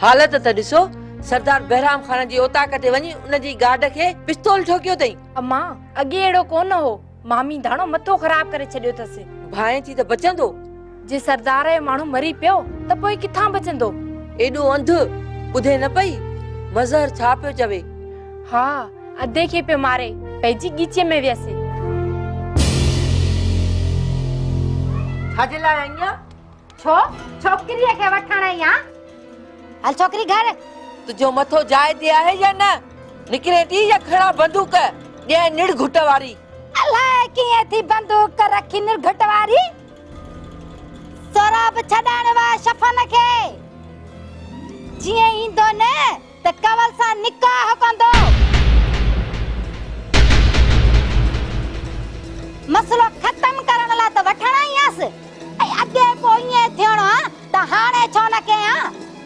हालत त ॾिसो, सरदार बहराम खान जी ओताक ते वञी उनजी गार्ड खे पिस्तौल ठोकियो तई। अम्मा अॻे अहिड़ो कोन हो, मामी धाणो मथो ख़राब करे छॾियो अथसि। भाए थी त बचंदो, जे सरदार जो माण्हू मरी पियो त पोइ किथां बचंदो? एॾो अंध ॿुधे न पई, मज़हर छा पियो चवे? हा, अधे खे पियो मारे, पंहिंजी गीचीअ में वियसि। छाजे लाइ आईं? छो छोकिरीअ खे वठण आई आं? हल छोकिरी घर। तुझो मथो जाइ ते आहे या न? निकिरे थी या खड़ा बंदूक ॾे निड़ घुट वारी? अलाए कीअं थी बंदूक रखी निड़ घुट वारी? सोराब छॾाइण वा शफ़न खे जीअं ईंदो न त कवल सां निकाह कंदो। मसलो ख़त्म करण लाइ त वठण आई आसि, ऐं अॻे पोइ ईअं थियणो आहे त हाणे छो न कयां?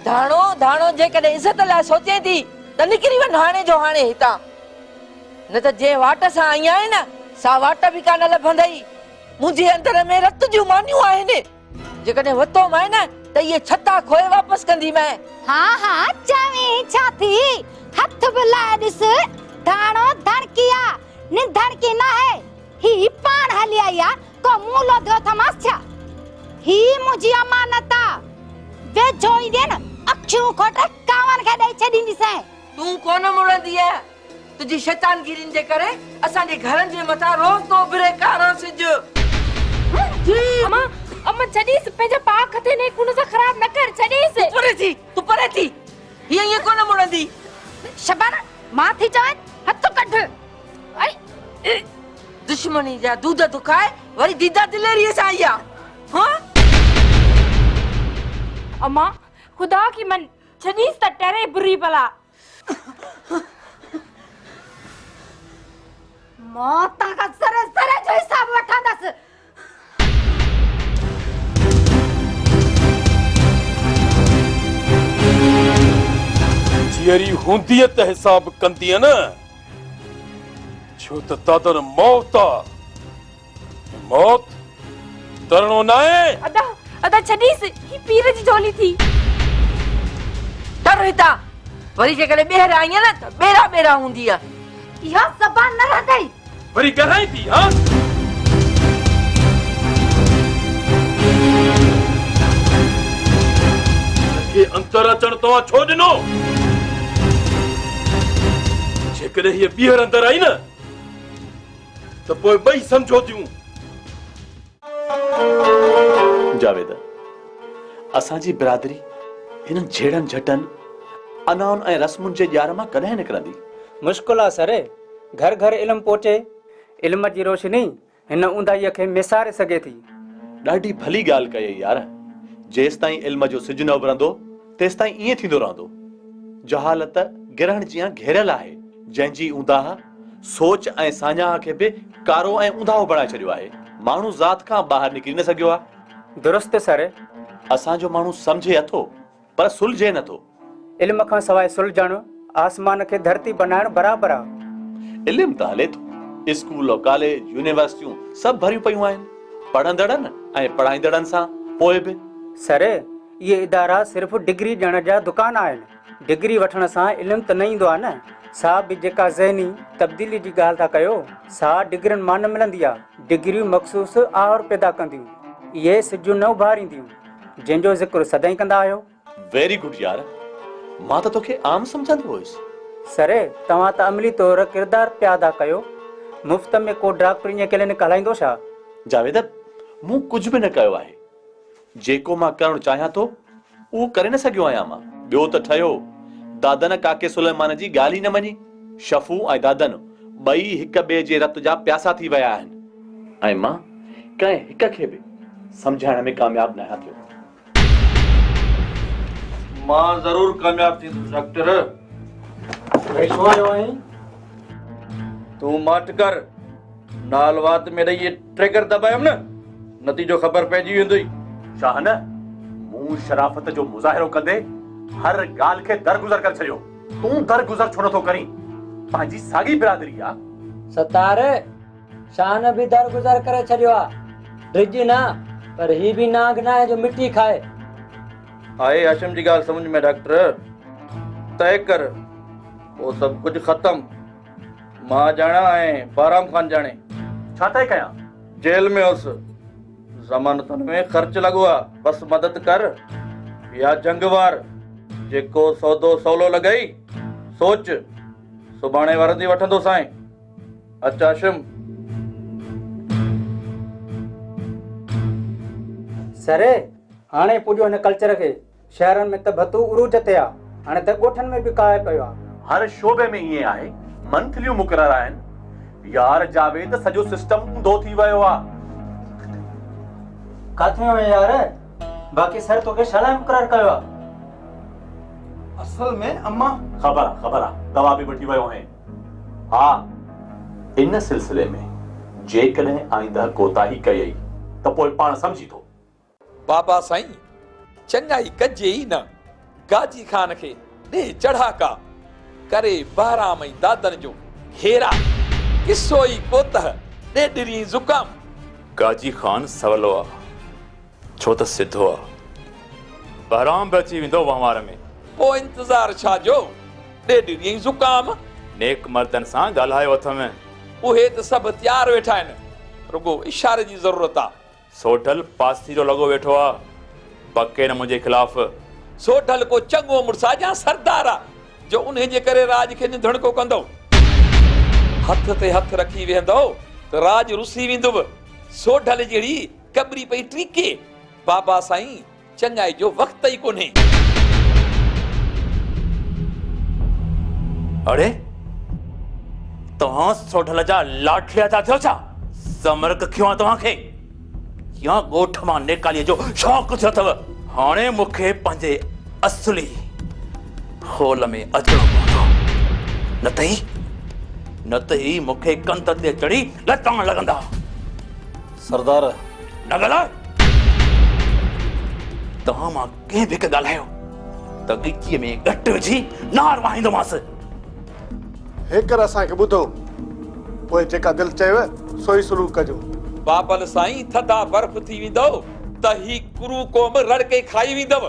धाणो जेकॾहिं इज़त लाइ सोचे थी त निकिरी वञ हाणे जो हाणे हितां, न त जे वाट सां आई आहे न सा वाट बि कान लभंदई। मुंहिंजे अंदर में रत जूं मानियूं आहिनि, जेकॾहिं वतो मैं न त इहे छता खोए वापस कंदी मैं। हा चवी छा थी, हथ भी लाए ॾिस, धाणो धड़किया नि धड़की न है, ही पाण हली आया को मूलो दो थमास छा? ही मुझी अमानत आ, वे जोई दे न अखियूं खोट कावन खे ॾेई छॾींदी से। तूं कोन मुड़ंदी है, तुझी शैतानगिरिन जे करे असांजे घरनि जे मथां रोज़ तो बिरे कारो सिज। अम्मा छॾीस, पंहिंजा पाक हथे ने कुन सां ख़राब न कर, छॾीस। तू परे थी, ये कोन मुड़ंदी। शबाना मां थी चवे हथ कढ। आई दुश्मनी जा दूध दुखाए वरी दीदा दिलेरी सां आया। हां अम्मा खुदा की मन छॾीस त टरे बुरी भला। मौत का सरे जो हिसाब वठंदस। जीअरी हूंदी त हिसाब कंदी न, छो त दादर मौत आ, मौत तरणो न आहे। अदा छॾीस, ही पीर जी झोली थी। तर हितां वरी जेकॾहिं ॿेहर आई न त ॿेरा हूंदी आहे। इहा ज़बान न रहंदई, वरी ॻाल्हाई थी। हा के अंतर अचण तव्हां छो ॾिनो? जेकॾहिं हीअ ॿीहर अंदर आई न त पोइ ॿई समझोतियूं। जावेद, असांजी बिरादरी हिननि झेड़नि झटनि अनाउनि ऐं रस्मुनि जे ॼार मां कॾहिं निकिरंदी? मुश्किल आहे सर, घर घर इल्मु पहुचे, इल्म जी रोशनी हिन ऊंदाईअ खे मिसारे सघे थी। ॾाढी भली ॻाल्हि कई यार, जेसिताईं इल्म जो सिज न उभरंदो तेसिताईं ईअं थींदो रहंदो। जहालत गिरहण जियां घेरियल आहे, जंहिंजी ऊंदाह सोच ऐं साञाह खे बि कारो ऐं ऊंदाहो बणाए छॾियो आहे। माण्हू ज़ात खां ॿाहिरि निकिरी न सघियो आहे। दुरुस्त सर, असांजो माण्हू सम्झे अथो पर सुलझे नथो। इल्म खां सवाइ सुलझण आसमान खे धरती बनाइण बराबरि आहे। इल्म त हले थो, स्कूल कॉलेज यूनिवर्सिटियूं सभु भरियूं पयूं आहिनि, पढ़ंदड़नि ऐं पढ़ाईंदड़नि सां पोइ बि। सर, इहे इदारा सिर्फ़ डिग्री ॾियण जा दुकान आहिनि। डिग्री वठण सां इल्म त न ईंदो आहे न। सा बि जेका ज़हनी तब्दीली जी ॻाल्हि था कयो, सा डिग्रियुनि मां न मिलंदी आहे। डिग्रियूं मख़सूस आवर पैदा कंदियूं, इहे सिजु न उभारींदियूं, जंहिंजो ज़िक्र सदाईं कंदा आहियो। वेरी गुड यार, मां त तोखे आम सम्झंदो हुयुसि। सर, तव्हां त अमली तौर किरदार पिया अदा कयो, मुफ़्त में को डॉक्टर ईअं क्लिनिक हलाईंदो छा? जावेद, मूं कुझु बि न कयो आहे। जेको मां करणु चाहियां थो उहो करे न सघियो आहियां मां। ॿियो त ठहियो, दादन काके सुलेमान जी ॻाल्हि ई न मञी। शफू ऐं दादन ॿई हिक ॿिए जे रत जा प्यासा थी विया आहिनि, ऐं मां कंहिं हिक खे बि सम्झाइण में कामयाब न आहियां थियो। मां ज़रूर कामयाब थींदुसि डॉक्टर। तूं माठ कर, नाल वात में ॾेई ट्रिगर दबायम न, नतीजो ख़बर पइजी वेंदई। शाहन, मूं शराफत जो मुज़ाहिरो कंदे हर ॻाल्हि खे दरगुज़र करे छॾियो। तूं दरगुज़र छो नथो करीं? पंहिंजी साॻी बिरादरी आहे। सतार, शान भी दरगुज़र करे छॾियो आहे। ड्रिज न पर ही भी नाग न आहे जो मिट्टी खाए। आए हाशिम जी गाल समझ में डॉक्टर तय कर वो सब कुछ खत्म मां जाना है बाराम खान जाने छा तय कयां जेल में उस जमानतन में खर्च लगवा बस मदद कर या जंगवार जेको सौदो सौलो लगाई सोच सुभाणे वरंदी वठंदो साईं अच्छा हाशिम सरे हाणे पुॼो हिन कल्चर खे शहरनि में त भतू उरूज ते आहे हाणे त ॻोठनि में बि काए पियो आहे हर शोबे में ईअं आहे मंथलियूं मुक़रर आहिनि यार जावेद सॼो सिस्टम ऊंधो थी वियो आहे किथे वयो यार बाक़ी सर तोखे छा लाइ मुक़ररु कयो आहे असल में अम्मा ख़बर आहे दवा बि वठी वियो आहीं हा इन सिलसिले में जेकॾहिं आईंदा कोताही कयई त पोइ पाण सम्झी थो बाबा साईं चङाई कजे ई न गाजी खान खे ॾे चढ़ाका करे बहराम ऐं दादन जो हेरा किसो ई कोतह ॾेढरी ज़ुकाम गाजी खान सवलो आहे छो त सिधो आहे बहराम बि अची वेंदो वहिंवार में पोइ इंतज़ार छा जो ॾेढरी ऐं ज़ुकाम नेक मर्दनि सां ॻाल्हायो अथ में उहे त सभु तयारु वेठा आहिनि रुगो इशारे जी ज़रूरत आहे सोढल पासीरो लॻो वेठो आहे पके न मुंहिंजे ख़िलाफ़ सोढल को चङो मुड़सा या सरदार आहे जो उन जे करे राज खे निधणको कंदो हथ ते हथ रखी वेहंदो त राज रुसी वेंदो सोढल जहिड़ी कबरी पई टीके बाबा साईं चङाई जो वक़्त ई कोन्हे अड़े तव्हां सोढल जा लाठिया था थियो छा समर्क खियो आहे तव्हांखे या ॻोठ मां निकालीअ जो शौक़ु थियो अथव हाणे मूंखे पंहिंजे असली होल में अचणो पवंदो न त ई मूंखे कंध ते चढ़ी लतां लॻंदा सरदार न ॻाल्हाए तव्हां मां कंहिं बि ॻाल्हायो त गिचीअ में घटि विझी नार वाहींदोमांसि हेकर असांखे ॿुधो पोइ जेका दिलि चयव सो ई सलूक कजो बाबल साईं थधा बर्फ थी वेंदो त ही कुरू क़ौम रड़के खाई वेंदव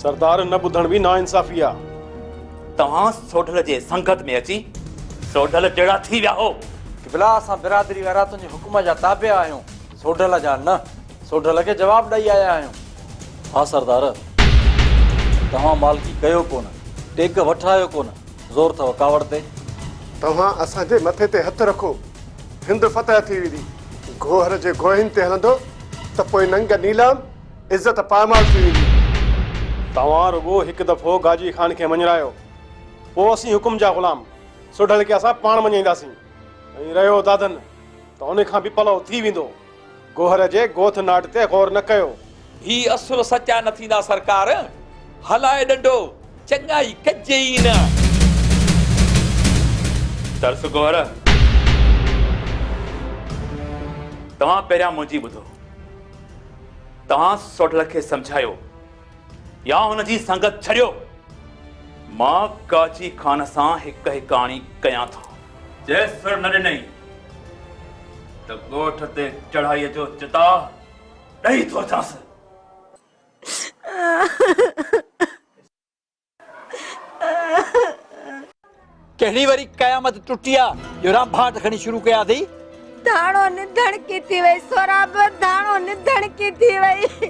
सरदार न ॿुधण बि नाइंसाफ़ी आहे तव्हां सोढल जे संगत में अची सोढल जहिड़ा थी विया हो किबला असां बिरादरी वारा तुंहिंजे हुकुम जा ताबे आहियूं सोढल जा न सोढल खे जवाब ॾेई आया आहियूं हा सरदार तव्हां मालकी कयो कोन टेक वठायो कोन ज़ोर अथव कावड़ ते तव्हां असांजे मथे ते हथ रखो हिंद फतह थी वेंदी गोहर जे गोहिन ते हलंदो त पोइ नंग नीलाम इज़त पामाल थी वेंदी तव्हां रुगो हिकु दफ़ो गाजी खान खे मञरायो पोइ असीं हुकुम जा ग़ुलाम सोढल खे असां पाण मञाईंदासीं ऐं रहियो दादन त उन खां बि पलव थी वेंदो गोहर जे गोथ नाट ते गौर न कयो ही असुर सचा न थींदा सरकार हलाए डंडो चङाई कजे ई न तरस गोहर तव्हां पहिरियां मुंहिंजी ॿुधो तव्हां सोढल खे सम्झायो या हुनजी संगत छॾियो मां गाजी खान सां हिकु हिकाणी कयां थो जे सुर न ॾिनई त ॻोठ ते चढ़ाईअ जो चिता ॾेई थो अचांसि कहिड़ी वरी क़यामत टुटी आहे जो राम भाट खणी शुरू कया अथई धाणो निधण की थी वई सोराब धाणो निधण की थी वई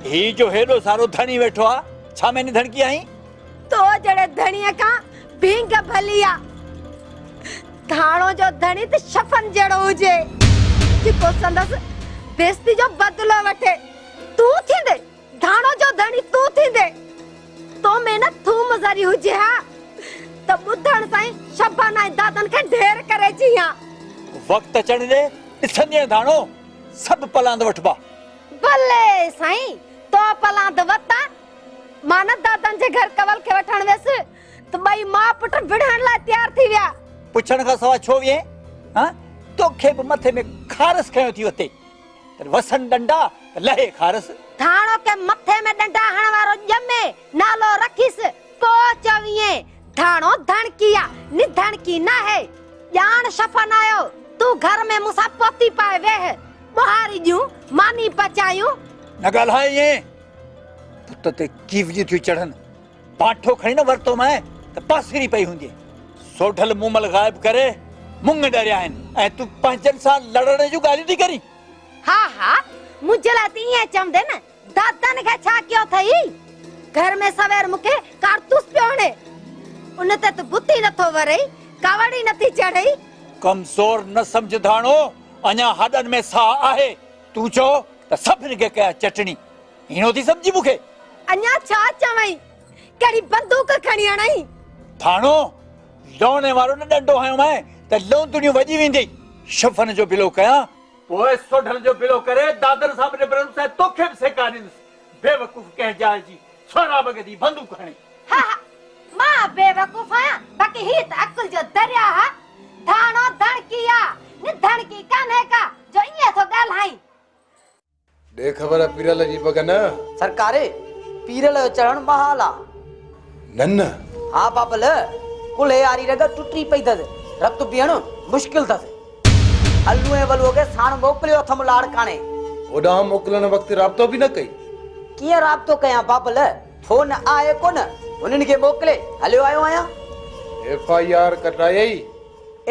ही जो हेॾो सारो धणी वेठो आहे छा में निधण की आई तो जड़े धणीअ खां भींग भली आ धाणो जो धणी त शफन जड़ो हुजे जेको संदस बेइज्जती जो बदलो वठे तू थींदे धाणो जो धणी तू थींदे तो में न थूम ज़री हुजे हा त ॿुधण साईं शबाना ऐं दादन खे ढेर करे जिया वक्त अचण दे ॾिसंदे धाणो सभु पलांद वठबा भले साईं तो पलांद वता मान दादन जे घर कवल खे वठण वेस त ॿई मां पुट विढ़ण लाइ तयार थी विया पुछण खां सवा छो विए हां तोखे बि मथे में खारस खयो थी वते वसन डंडा लहे खारस धाणो के मथे में डंडा हण वारो ॼमे नालो रखिस पो चविए धाणो धणकिया निधणकी न है ॼाण शफन आयो तू घर में मुसा पोती पाए वेह बुहारी जूं मानी पचायूं न ॻाल्हाए ये पुत ते कीवजी थी चढ़न पाठो खणी न वरतो मैं त पासिरी पई हुंदी सोढल मुमल गायब करे मुंग डरिया आहिनि ऐं तूं पंहिंजनि सां लड़ण जूं ॻाल्हियूं थी करी। हा हा मुंहिंजे लाइ त ईअं चवंदे न दादन खे छा कयो अथई घर में सवेर मूंखे कारतूस पियो हणे उन ते त बुती नथो वरई कावड़ी नथी चढ़ई। कमज़ोर न समझ धाणो अञा हॾनि में साह आहे तूं चओ त सभिनी खे कया चटणी हीणो थी समझी मूंखे। अञा छा चवई कहिड़ी बंदूक खणी हणई थाणो लोने वारो न डंडो हयो मैं त लोंतुणियूं वॼी वेंदी शफन जो बिलो कयां पोइ सोढल जो बिलो करे दादर साहब ने बरन से तोखे भी सेकारींदुसि बेवकूफ़ कंहिं जाइ जी सोना बगदी बंदूक खणी। हा हा मां बेवकूफ़ आहियां बाक़ी ही त अकुल जो दरिया हा थाणो धड़किया न धड़की कान्हे का जो ईअं थो ॻाल्हाई। दे खबर पीरल जी बगन सरकारे पीरल जो चढ़ण महाल आ नन्न हा बाबल कुले यारी रग टुटी पई अथसि रत बीहण मुश्किल अथसि अलू ऐं बलूअ खे साण मोकिलियो अथमि लाड़काणे ओॾां मोकिलण वक़्तु राब्तो बि न कई। कीअं राब्तो कयां बाबल फोन आहे कोन उन्हनि खे मोकिले हलियो आयो आहियां। FIR कटाई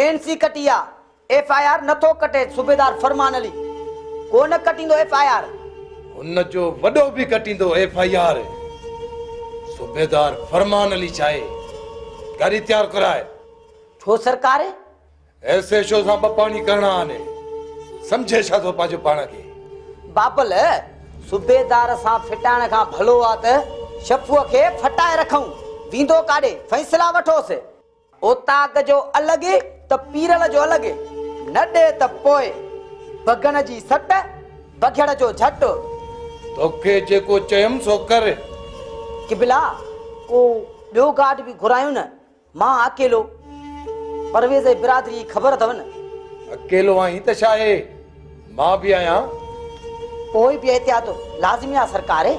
NC कटिया FIR नथो कटे सूबेदार फरमान अली कोन कटींदो FIR हुन जो वॾो बि कटींदो FIR सूबेदार फरमान अली चाहे गाड़ी तैयार कराए। छो सरकारे ऐसे शो सां पाणी करणा आने समझे छा थो पंहिंजो पाण खे। बाबल सूबेदार सां फिटाइण खां भलो आ त शफ़ुअ खे फटाए रखूं वींदो काॾे फ़ैसला वठोसि ओताक जो अलॻि त पीरल जो अलॻि न ॾे त पोइ बगन जी सट बघड़ जो झट तोखे जेको चयमि सो कर। किबिला को ॿियो गार्ड बि घुरायूं न मां अकेलो परवेज़ जी बिरादरी ख़बर अथव न। अकेलो आहीं त छा आहे मां बि आहियां पोइ बि एहतियात लाज़मी आहे सरकारे।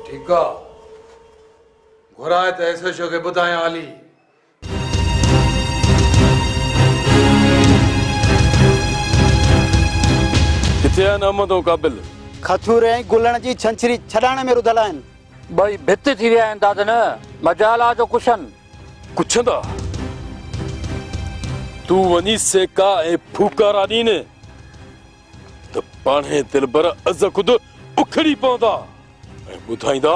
ठीकु आहे घुराए त SHO खे ॿुधायां हली। किथे आहे अहमद ऐं काबिल खथूर ऐं गुलण जी छंछरी छॾाइण में रुधल आहिनि भई भित थी विया आहिनि दादन मजाला जो कुशन कुछंदा तूं वञी सेका ऐं फूकारा ॾीन त पाणे दिलबर अज़ ख़ुदि उखड़ी पवंदा ऐं ॿुधाईंदा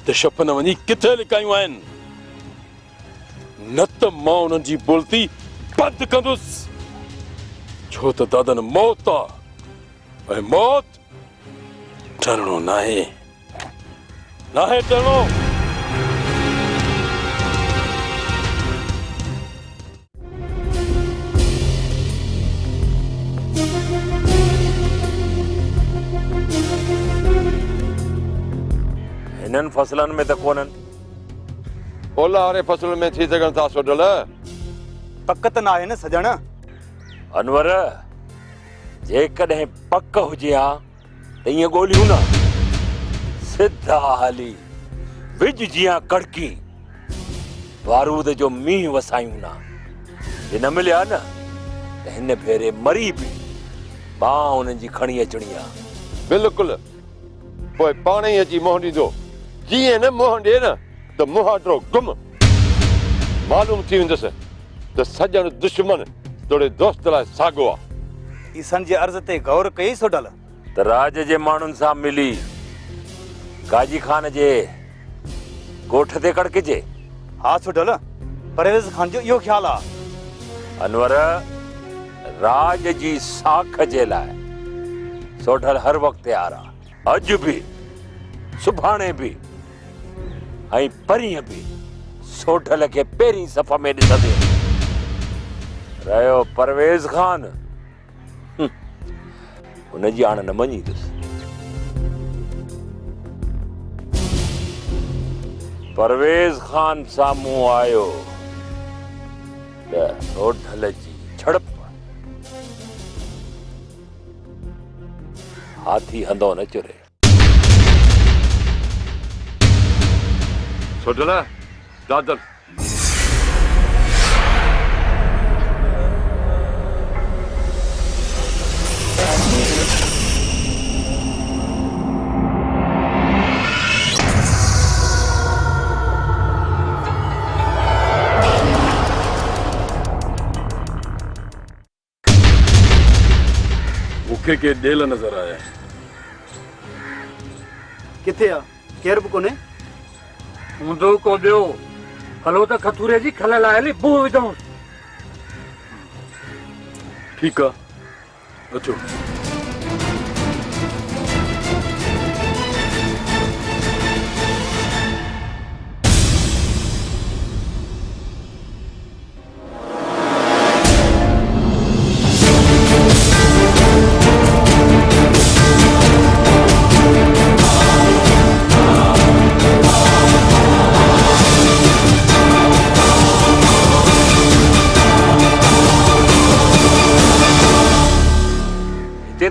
त शफ़न वञी किथे लिकायूं आहिनि न त मां उन्हनि जी बोलती बंदि कंदुसि छो त दादन मौत आहे ऐं मौत डरणो नाहे डरणो। हिननि फसलनि में त कोन्हनि ओला वारे फसलनि में थी सघनि था सोडल पक त न आहे न सजण अनवर जेकॾहिं पक हुजे हा त ईअं ॻोल्हियूं न सिधा हली विझ जीअं कड़की बारूद जो मींहुं वसायूं न जे न मिलिया न त हिन भेरे मरी बि बाह उन्हनि जी खणी अचणी आहे। बिल्कुलु पोइ पाण ई अची मोहन ॾींदो जीअं न मोहन ॾिए न त मुहांडो गुम मालूम थी वेंदुसि त सजण दुश्मन तोड़े दोस्त लाइ साॻियो आहे। ईसन जे अर्ज़ ते गौर कई सोडल त राज जे माण्हुनि सां मिली गाजी खान जे ॻोठ ते कड़किजे। हा सोडल परवेज़ खान जो इहो ख़्यालु आहे। अनवर राज जी साख जे लाइ सोडल हर वक़्तु तयारु आहे अॼु बि सुभाणे बि ऐं परीहं बि सोडल खे पहिरीं सफ़ा में ॾिसंदे रहियो परवेज़ खान हुनजी हाणे न मञींदुसि। परवेज़ खान साम्हूं आयो त सोडल जी झड़प हाथी हंधो न चुरे। सोडल दादन मूंखे डेल नज़र आया किथे आ केर बि कोन्हे हूंदो को ॿियो हलो त खतूरे जी खल लाइ हली बूह विझूं ठीकु आहे अचो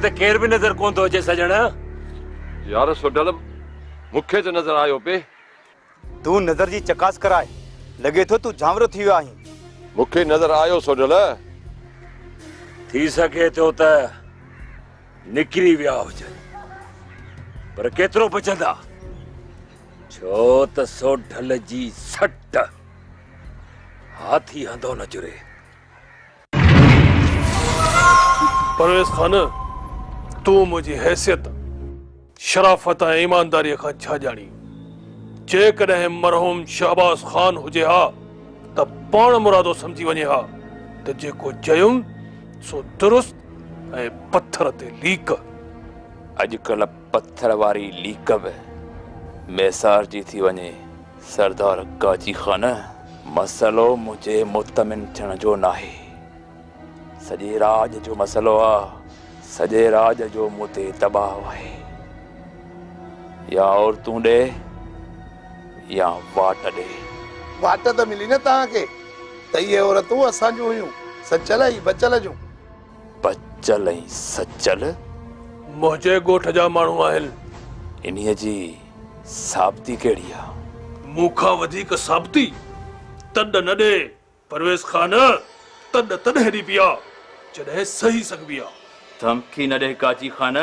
त केर भी नजर कोन तो अचे सजणा यार सोडल मूंखे त नजर आयो पे तू नजर जी चकास कराए लगे तो तू झांवरो थी वियो आहीं मूंखे नजर आयो सोडल थी सके तो त निकिरी विया हुजनि पर केतिरो बचंदा छो त सोढल जी सट हाथी हंधो न जुरे परवेज़ खान तू मुझी हैसियत शराफत ऐं ईमानदारी खां छा ॼाणी जेकॾहिं मरहूम शहबाज खान हुजे हा त पाण मुरादो समझी वञे हा त जेको चयुमि सो दुरुस्त ऐं पत्थर ते लीक अॼुकल्ह पत्थर वारी लीक बि मैसार जी थी वञे सरदार गाजी खान मसलो मुझे मुतमिन थियण जो नाहे सॼे राज जो मसलो आहे सॼे राज जो मुते दबाव आहे या औरतूं ॾे या वाट ॾे वाट त मिली न तव्हांखे त इहे औरतूं असां जूं हुयूं सचल ऐं बचल जूं बचल ऐं सचल मुंहिंजे ॻोठ जा माण्हू आहिनि इन्हीअ जी साबिती कहिड़ी आहे मूंखां वधीक साबिती तॾ न ॾे परवेज़ खान तॾ तॾहिं ॾी पिया जॾहिं सही सघबी आहे धमकी न ॾे काजी खान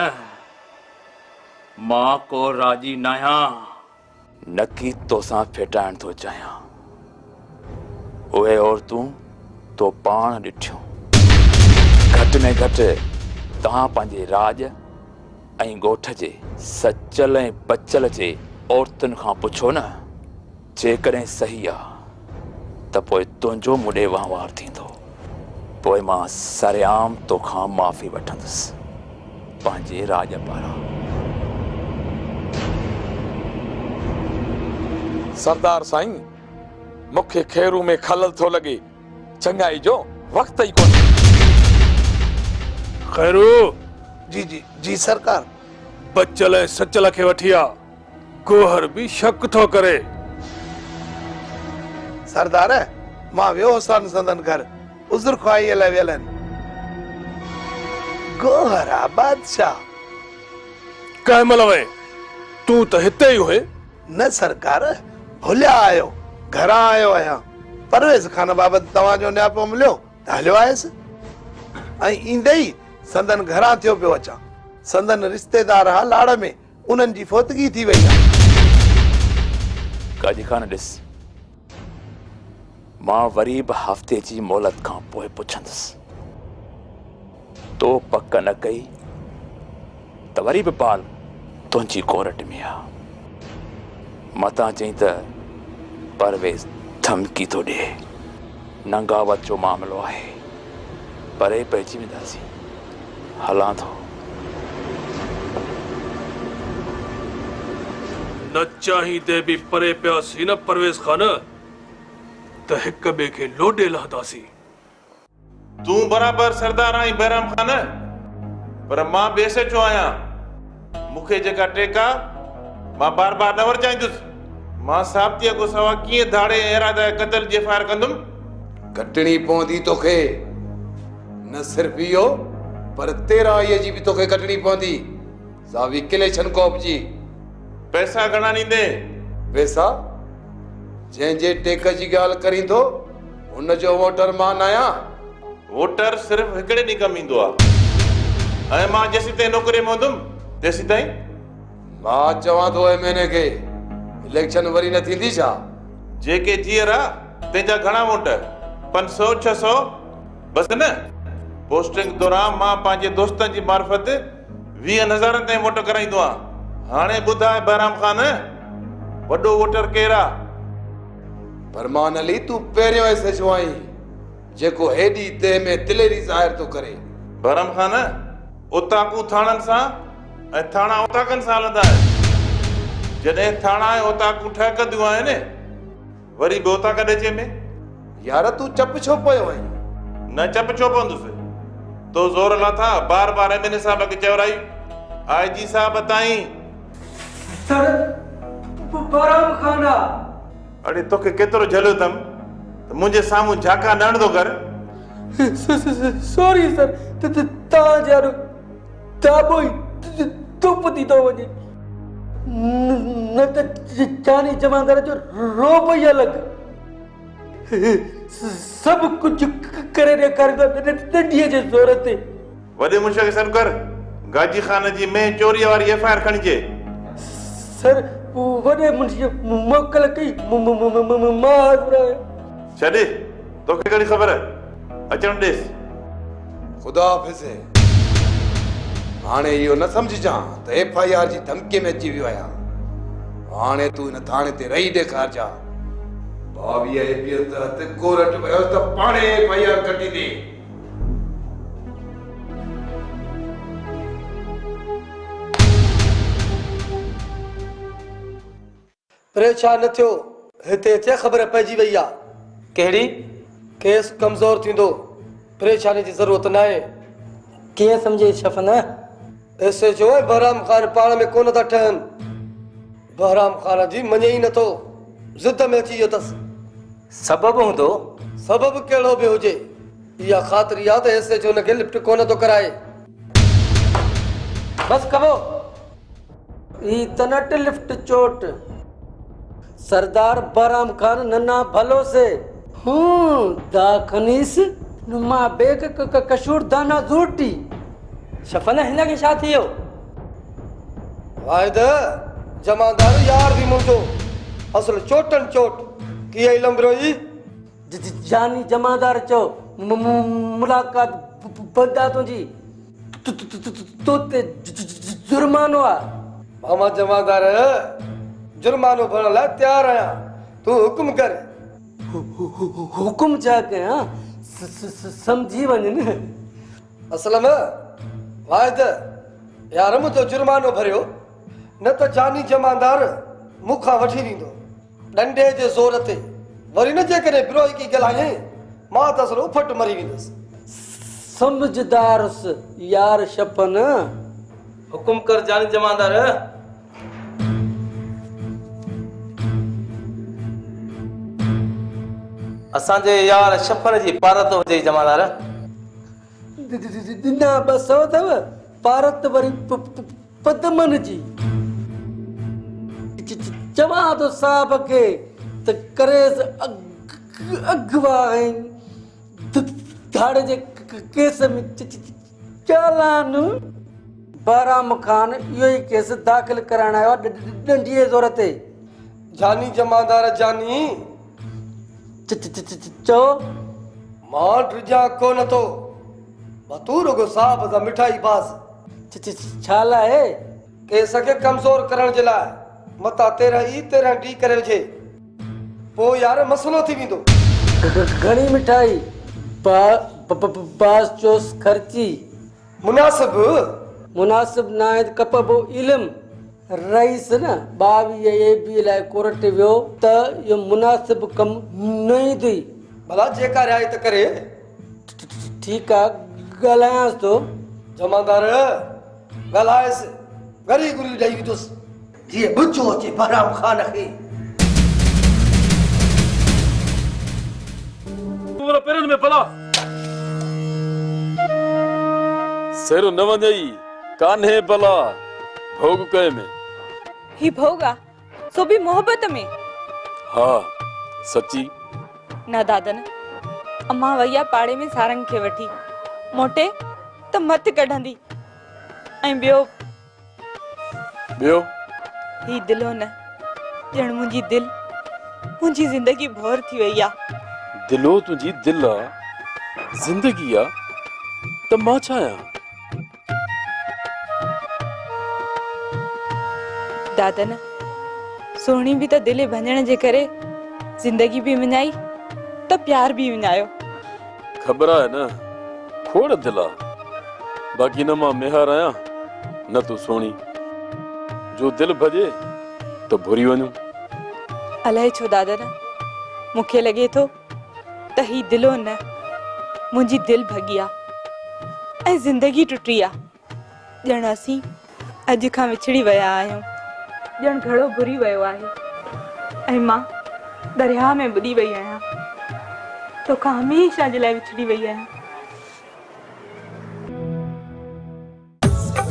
मां को राजी न आहियां नकी तोसां फिटाइण थो चाहियां उहे औरतूं तो पाण ॾिठियूं घटि में घटि तव्हां पंहिंजे राज ऐं ॻोठ जे सचल ऐं बचल जे औरतुनि खां पुछो न जेकॾहिं सही आहे त पोइ तुंहिंजो मूंॾे वहिंवार थींदो पोइ मां सरेआम तोखां माफ़ी वठंदुसि पंहिंजे राज पारां सरदार साईं मूंखे खेरू में खलल थो लॻे चङाई जो वक़्तु ई कोन्हे खैरू जी जी जी सरकार बचल ऐं सचल खे वठी आ गोहर बि शक थो करे सरदार मां वियो हुसान संदन घर उज़र ख्वाही लाइ वियल आहिनि गोहरा बादशाह कंहिं महिल वए तूं त हिते ई हुए न सरकार भुलिया आयो घरां आयो आहियां परवेज़ खान बाबति तव्हांजो न्यापो मिलियो त हलियो आयुसि ऐं ईंदे ई संदन घरां थियो पियो अचां संदन रिश्तेदार हा लाड़ में उन्हनि जी फोतगी थी वई आहे काजी खान ॾिस मां वरी बि हफ़्ते जी मोहलत खां पोइ पुछंदुसि तो पक न कई त वरी बि बाल तुंहिंजी कोरट में आहे मतां चई त परवेज़ धमकी थो ॾे नंगावत जो मामिलो आहे परे पइजी वेंदासीं हलां थो न चाहींदे बि परे पियासीं न परवेज़ खान त हिक ॿिए खे लोॾे लहंदासीं तूं बराबर सरदार आहीं बैराम खान पर मां बेसचो आहियां मूंखे जेका टेका मां बार बार न वरचाईंदुसि मां साबितीअ को सवा कीअं धाड़े इरादा क़त्ल जे फायर कंदुमि कटणी पवंदी तोखे न सिर्फ़ इहो पर 13 इहे जी बि तोखे कटणी पवंदी सावी किले छनकोप जी पैसा घणा ॾींदे पैसा जंहिंजे टेक जी ॻाल्हि करीं थो हुन जो वोटर मां न आहियां वोटर सिर्फ़ हिकिड़े ॾींहुं कमु ईंदो आहे ऐं मां जेसीं ताईं नौकरी में हूंदुमि तेसीं ताईं मां चवां थो महीने खे इलेक्शन वरी न थींदी छा जेके जीअर आहे तंहिंजा घणा वोट 500 600 बसि न पोस्टिंग दौरान मां पंहिंजे दोस्तनि जी मार्फत 20,000 ताईं वोट कराईंदो आहियां। हाणे ॿुधाए बहराम खान, वॾो वोटर केरु आहे? फरमान अली, तूं पहिरियों ऐसे जो आई जेको हेॾी देह में दिलेरी ज़ाहिर थो करे। बहराम खान, उताकू थाणनि सां ऐं थाणा उताकनि सां हलंदा आहिनि। जॾहिं थाणा ऐं उताकू ठहकंदियूं आहिनि, वरी बि उताक ॾेचे में। यार तूं चप छो पियो आहीं? न चप छो पवंदुसि, तो ज़ोर लाथा बार बार एमएलए साहब खे चवराई, आईजी साहब ताईं। सर बहराम खाना। अड़े तोखे केतिरो झलियो अथमि त मुंहिंजे साम्हूं झाका न हणंदो कर। सॉरी सर, तव्हां यार दाबो ई धुप थी थो वञे, न त जानी जमादार जो रोब ई अलॻि। सब कुछ करे ॾेखारींदो डंडीअ जे ज़ोर ते। वॾे मुंशिया खे सॾु कर, गाजी खान जी में चोरीअ वारी एफआईआर खणिजे। सर वॾे मुंशिया मोकल कई, मां छॾे, तोखे कहिड़ी ख़बर? अचण ॾेसि। ख़ुदा हाफ़िज़। हाणे इहो न सम्झजां त एफआईआर जी धमकीअ में अची वियो आहियां। हाणे तूं हिन थाणे ते रही ॾेखारजा। 22 एपीएल तहत कोर्ट वियो त पाणे एफआईआर कटी दे। परेशान न थियो, हिते अचे ख़बर पइजी वई आहे। कहिड़ी? केस कमज़ोर थींदो, परेशानी जी ज़रूरत न आहे। कीअं सम्झे शफ़न? एसएचओ ऐं बहराम खान पाण में कोन था ठहनि। बहराम खान जी मञे ई नथो, ज़िद में अची वियो अथसि। सबबु हूंदो? सबबु कहिड़ो बि हुजे, इहा ख़ातिरी आहे त एसएचओ हुनखे लिफ्ट कोन थो कराए। बस कबो ई तनट लिफ्ट चोट सरदार बहराम खान नन्ना भलो से दाखनीस नुमा बेग कशूर दाना झूठी। शफन हिन खे छा थियो? वाहिद जमादार यार भी मुंहिंजो, असल चोटन चोट कीअं लंबरो ई जानी जमादार चो मुलाकात बंदा तुंहिंजी तो ते जुर्मानो आहे। मामा जमादार जुर्मानो भरण लाइ तयार आहियां, तूं हुकुम कर। हुकुम छा कयां, समझी वञ न। असल में वाहिद यार मुंहिंजो जुर्मानो भरियो, न त जानी जमादार मूंखां वठी वेंदो डंडे जे ज़ोर ते। वरी न जेकॾहिं बिरोई की ॻाल्हाए मां त असल उफट मरी वेंदुसि। समझदार यार शपन। हुकुम कर जानी जमादार। असांजे यार शफन जी पारत हुजे जमादार। ना बस अथव पारत वरी पदमन जी। चवां थो साहब खे त करेस अगवा धाड़े जे केस में चालान। बहराम खान इहो ई केस दाख़िल कराइण आयो डंडीअ ज़ोर ते। जानी जमादार जानी चओ। मां ड्रिजा कोन थो, तू रुगो साहब जा मिठाई बाज़। छा लाइ? केस खे कमज़ोर करण जे लाइ। मता 13 ई 13 डी करे जे पोइ यार मसलो थी वेंदो। घणी मिठाई? बास चोस खर्ची। मुनासिब मुनासिब न आहे त कपबो इल्म। रईस न 22 एपी लाइ कोर्ट वियो त इहो मुनासिब कम न ईंदी। भला जेका रियायत करे। ठीकु आहे ॻाल्हायांसि थो। जमादार ॻाल्हायसि, घड़ी गुरी ॾेई विधुसि जीअं बुचो अचे बहराम खान खे। पेरनि में भला सिर न वञई कान्हे भला भोग कए में। ही भोगा सो भी मोहब्बत में। हाँ सच्ची। न दादन, अम्मा वैया पाड़े में सारंग खे वठी मोटे त मत कढंदी। ऐं ॿियो ही दिलो न ॼण मुंहिंजी दिल मुंहिंजी ज़िंदगी भोर थी वई आहे। दिलो तुंहिंजी दिल आ, जिंदगी आ। त मां छा आहियां? दादन सोणी भी त दिल भंजण जे करे जिंदगी भी विञाई त प्यार भी विञायो। ख़बर आहे न, खोड़ दिल आहे, बाक़ी न मां मेहर आहियां न तूं सोणी। जो दिल भॼे त भुरी वञूं। अलाए छो दादन, मूंखे लॻे थो त ही दिलो न, मुंहिंजी दिल भॻी आहे ऐं ज़िंदगी टुटी आहे। ॼण असीं अॼु खां विछड़ी विया आहियूं, ॼण घड़ो भुरी वियो आहे ऐं मां दरिया में ॿुॾी वई आहियां, तोखां हमेशह जे लाइ विछड़ी वई आहियां।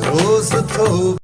रोज़ तो